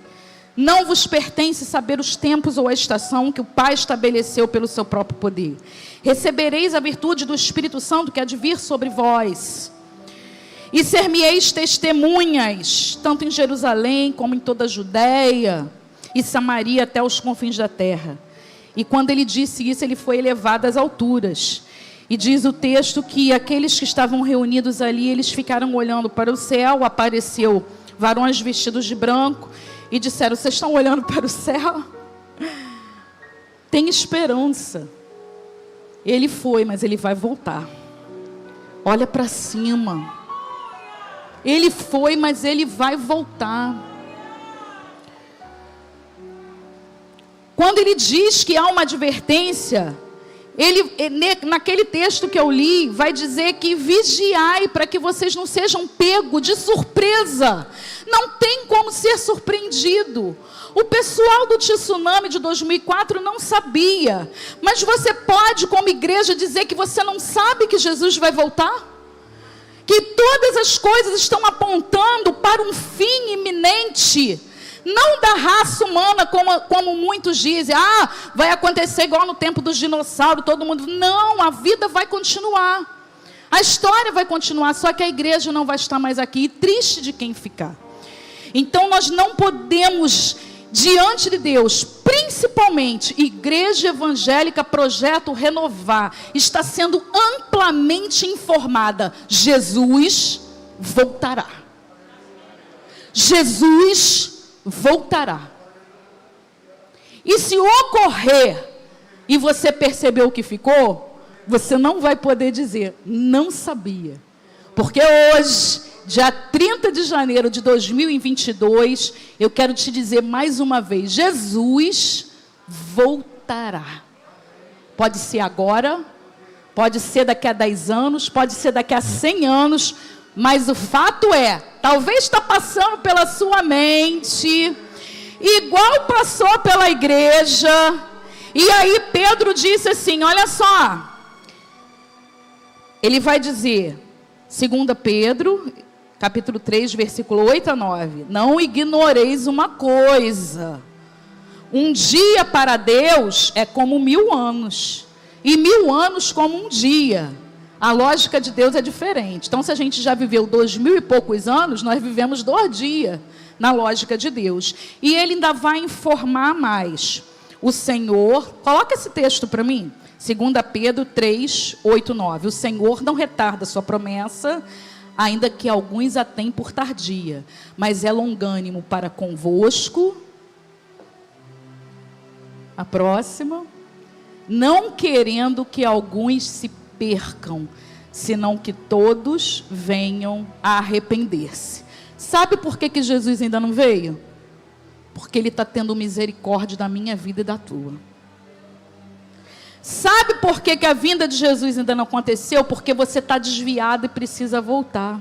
não vos pertence saber os tempos ou a estação que o Pai estabeleceu pelo seu próprio poder. Recebereis a virtude do Espírito Santo que há de vir sobre vós. E ser-me-eis testemunhas, tanto em Jerusalém como em toda a Judéia e Samaria até os confins da terra. E quando ele disse isso, ele foi elevado às alturas. E diz o texto que aqueles que estavam reunidos ali, eles ficaram olhando para o céu, apareceu varões vestidos de branco, e disseram: vocês estão olhando para o céu? Tem esperança. Ele foi, mas ele vai voltar. Olha para cima. Ele foi, mas ele vai voltar. Quando ele diz que há uma advertência, naquele texto que eu li, vai dizer que vigiai para que vocês não sejam pegos de surpresa. Não tem como ser surpreendido. O pessoal do tsunami de 2004 não sabia. Mas você pode, como igreja, dizer que você não sabe que Jesus vai voltar? Que todas as coisas estão apontando para um fim iminente. Não da raça humana, como muitos dizem. Vai acontecer igual no tempo dos dinossauros, todo mundo. Não, a vida vai continuar. A história vai continuar, só que a igreja não vai estar mais aqui. E triste de quem ficar. Então nós não podemos, diante de Deus, principalmente Igreja Evangélica Projeto Renovar, está sendo amplamente informada. Jesus voltará. Jesus voltará. E se ocorrer e você percebeu o que ficou, você não vai poder dizer, não sabia. Porque hoje, dia 30 de janeiro de 2022, eu quero te dizer mais uma vez, Jesus voltará. Pode ser agora, pode ser daqui a 10 anos, pode ser daqui a 100 anos, mas o fato é, talvez está passando pela sua mente, igual passou pela igreja, e aí Pedro disse assim, olha só, ele vai dizer, 2 Pedro, capítulo 3, versículo 8 a 9, não ignoreis uma coisa, um dia para Deus é como 1000 anos, e 1000 anos como um dia. A lógica de Deus é diferente. Então, se a gente já viveu 2000 e poucos anos, nós vivemos 2 dias na lógica de Deus. E ele ainda vai informar mais. O Senhor, coloca esse texto para mim, 2 Pedro 3, 8, 9. O Senhor não retarda sua promessa, ainda que alguns a têm por tardia, mas é longânimo para convosco. A próxima. Não querendo que alguns se percam, senão que todos venham a arrepender-se. Sabe por que Jesus ainda não veio? Porque Ele está tendo misericórdia da minha vida e da tua. Sabe por que a vinda de Jesus ainda não aconteceu? Porque você está desviado e precisa voltar.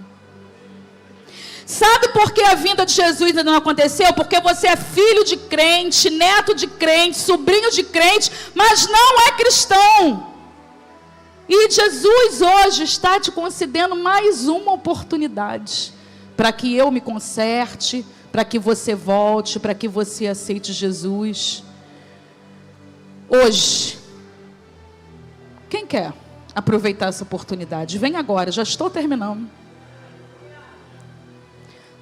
Sabe por que a vinda de Jesus ainda não aconteceu? Porque você é filho de crente, neto de crente, sobrinho de crente, mas não é cristão. E Jesus hoje está te concedendo mais uma oportunidade para que eu me conserte, para que você volte, para que você aceite Jesus. Hoje, quem quer aproveitar essa oportunidade? Vem agora, já estou terminando.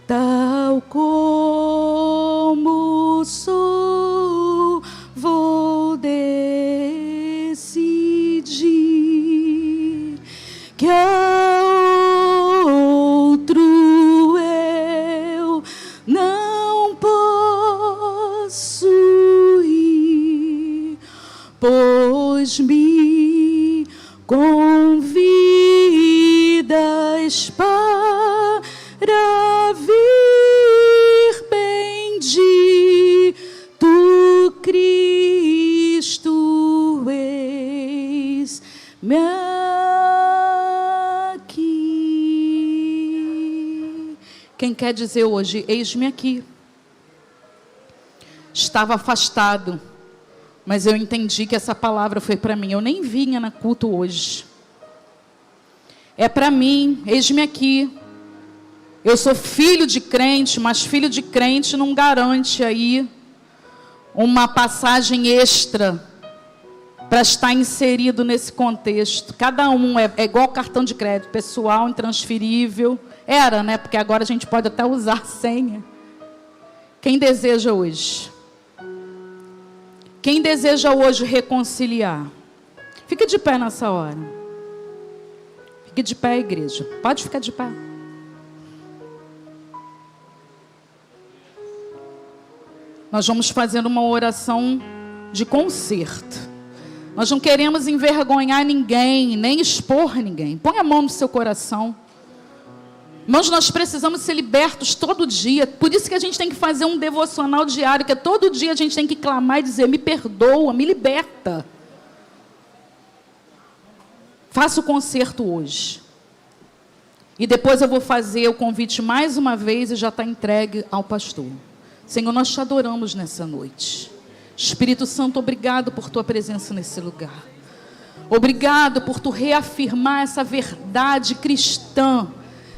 Tal como sou, vou decidir que a outro eu não posso ir, pois me convidas para vir, bendito Cristo, eis-me aqui. Quem quer dizer hoje, eis-me aqui? Estava afastado, mas eu entendi que essa palavra foi para mim. Eu nem vinha na culto hoje. É para mim, eis-me aqui. Eu sou filho de crente, mas filho de crente não garante aí uma passagem extra para estar inserido nesse contexto. Cada um é igual cartão de crédito, pessoal, intransferível. Era, né? Porque agora a gente pode até usar senha. Quem deseja hoje? Quem deseja hoje reconciliar? Fique de pé nessa hora. Fique de pé, igreja. Pode ficar de pé. Nós vamos fazer uma oração de conserto. Nós não queremos envergonhar ninguém, nem expor ninguém. Põe a mão no seu coração. Irmãos, nós precisamos ser libertos todo dia. Por isso que a gente tem que fazer um devocional diário, que todo dia a gente tem que clamar e dizer: me perdoa, me liberta. Faça o concerto hoje. E depois eu vou fazer o convite mais uma vez e já está entregue ao pastor. Senhor, nós te adoramos nessa noite. Espírito Santo, obrigado por tua presença nesse lugar. Obrigado por tu reafirmar essa verdade cristã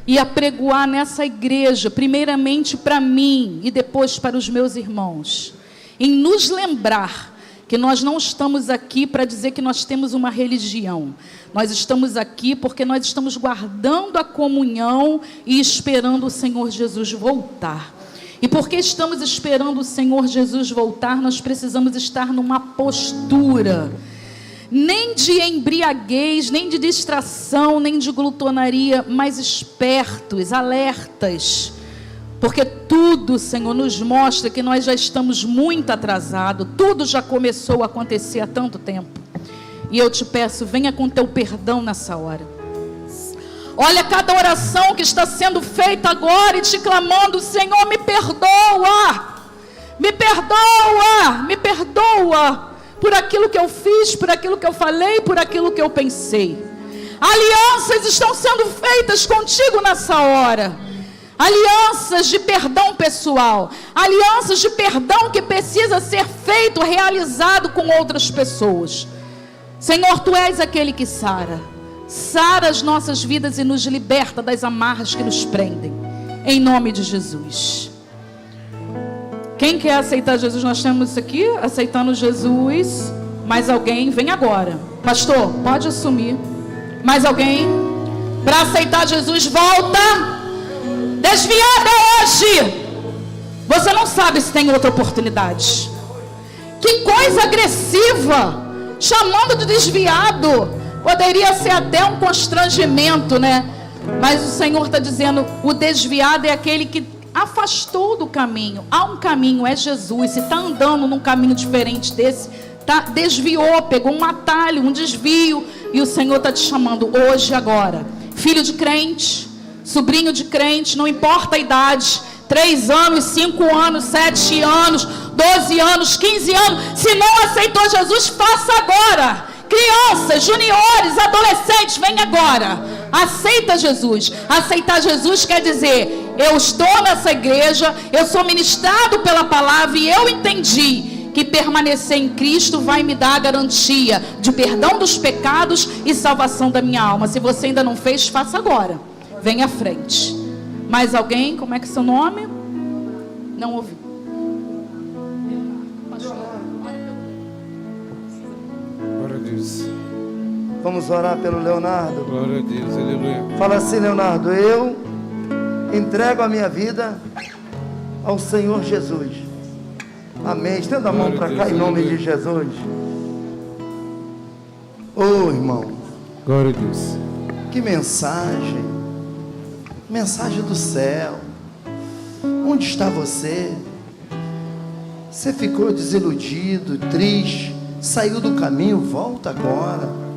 e apregoar nessa igreja, primeiramente para mim e depois para os meus irmãos. Em nos lembrar que nós não estamos aqui para dizer que nós temos uma religião. Nós estamos aqui porque nós estamos guardando a comunhão e esperando o Senhor Jesus voltar. E porque estamos esperando o Senhor Jesus voltar, nós precisamos estar numa postura, nem de embriaguez, nem de distração, nem de glutonaria, mas espertos, alertas. Porque tudo, Senhor, nos mostra que nós já estamos muito atrasados, tudo já começou a acontecer há tanto tempo. E eu te peço, venha com teu perdão nessa hora. Olha cada oração que está sendo feita agora e te clamando: Senhor, me perdoa, me perdoa, me perdoa por aquilo que eu fiz, por aquilo que eu falei, por aquilo que eu pensei. Alianças estão sendo feitas contigo nessa hora. Alianças de perdão pessoal, alianças de perdão que precisa ser feito, realizado com outras pessoas. Senhor, tu és aquele que sara. Sara as nossas vidas e nos liberta das amarras que nos prendem. Em nome de Jesus. Quem quer aceitar Jesus? Nós temos aqui, aceitando Jesus. Mais alguém? Vem agora. Pastor, pode assumir. Mais alguém? Para aceitar Jesus, volta. Desviada hoje. Você não sabe se tem outra oportunidade. Que coisa agressiva. Chamando de desviado. Poderia ser até um constrangimento, né? Mas o Senhor está dizendo: o desviado é aquele que afastou do caminho. Há um caminho, é Jesus. Se está andando num caminho diferente desse, desviou, pegou um atalho, um desvio. E o Senhor está te chamando hoje, agora. Filho de crente, sobrinho de crente, não importa a idade. 3 anos, 5 anos, 7 anos, 12 anos, 15 anos. Se não aceitou Jesus, faça agora. Crianças, juniores, adolescentes, vem agora. Aceita Jesus. Aceitar Jesus quer dizer: eu estou nessa igreja, eu sou ministrado pela palavra e eu entendi que permanecer em Cristo vai me dar a garantia de perdão dos pecados e salvação da minha alma. Se você ainda não fez, faça agora. Vem à frente. Mais alguém? Como é que é seu nome? Não ouvi. Vamos orar pelo Leonardo. Glória a Deus, aleluia. Fala assim: Leonardo, eu entrego a minha vida ao Senhor Jesus. Amém. Estenda a mão para cá em nome de Jesus. Ô irmão, glória a Deus. Que mensagem. Mensagem do céu. Onde está você? Você ficou desiludido, triste, saiu do caminho, volta agora.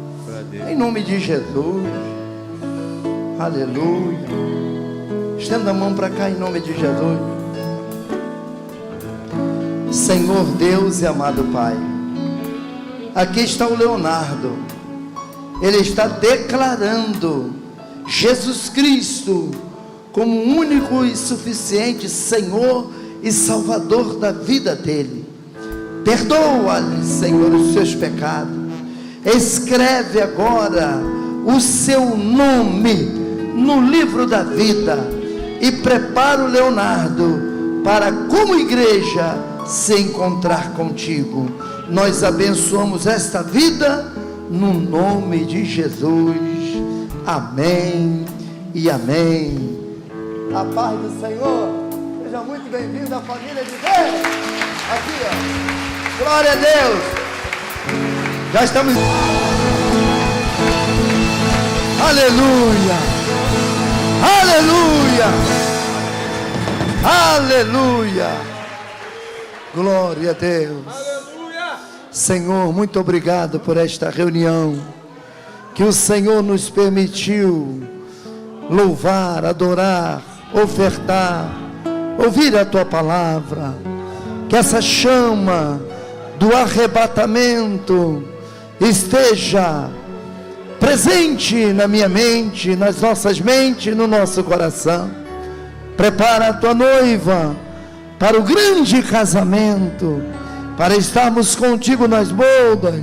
Em nome de Jesus. Aleluia. Estenda a mão para cá em nome de Jesus. Senhor Deus e amado Pai, aqui está o Leonardo. Ele está declarando Jesus Cristo como o único e suficiente Senhor e Salvador da vida dele. Perdoa-lhe, Senhor, os seus pecados. Escreve agora o seu nome no livro da vida e prepara o Leonardo para, como igreja, se encontrar contigo. Nós abençoamos esta vida no nome de Jesus. Amém e amém. A paz do Senhor. Seja muito bem-vindo à família de Deus. Aqui, ó. Glória a Deus. Já estamos. Aleluia. Aleluia. Aleluia. Glória a Deus. Aleluia. Senhor, muito obrigado por esta reunião que o Senhor nos permitiu louvar, adorar, ofertar, ouvir a Tua palavra. Que essa chama do arrebatamento esteja presente na minha mente, nas nossas mentes, no nosso coração. Prepara a Tua noiva para o grande casamento, para estarmos contigo nas bodas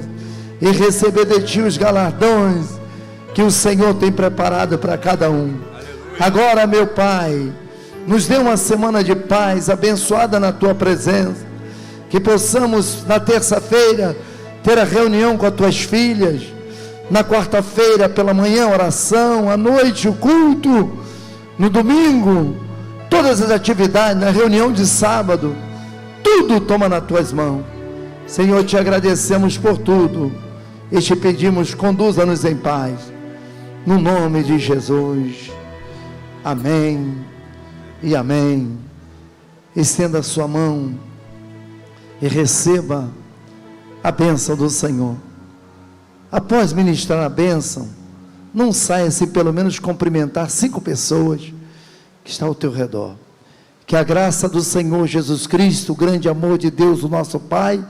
e receber de Ti os galardões que o Senhor tem preparado para cada um. Agora, meu Pai, nos dê uma semana de paz, abençoada na Tua presença, que possamos na terça-feira ter a reunião com as Tuas filhas, na quarta-feira pela manhã oração, à noite o culto, no domingo todas as atividades, na reunião de sábado, tudo toma nas Tuas mãos. Senhor, Te agradecemos por tudo e Te pedimos, conduza-nos em paz, no nome de Jesus, amém e amém. Estenda a sua mão e receba a bênção do Senhor. Após ministrar a bênção, não saia sem pelo menos cumprimentar 5 pessoas que estão ao teu redor. Que a graça do Senhor Jesus Cristo, o grande amor de Deus, o nosso Pai,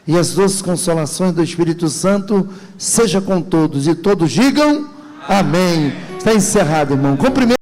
e as doces consolações do Espírito Santo seja com todos, e todos digam amém. Está encerrado, irmão. Cumprimento.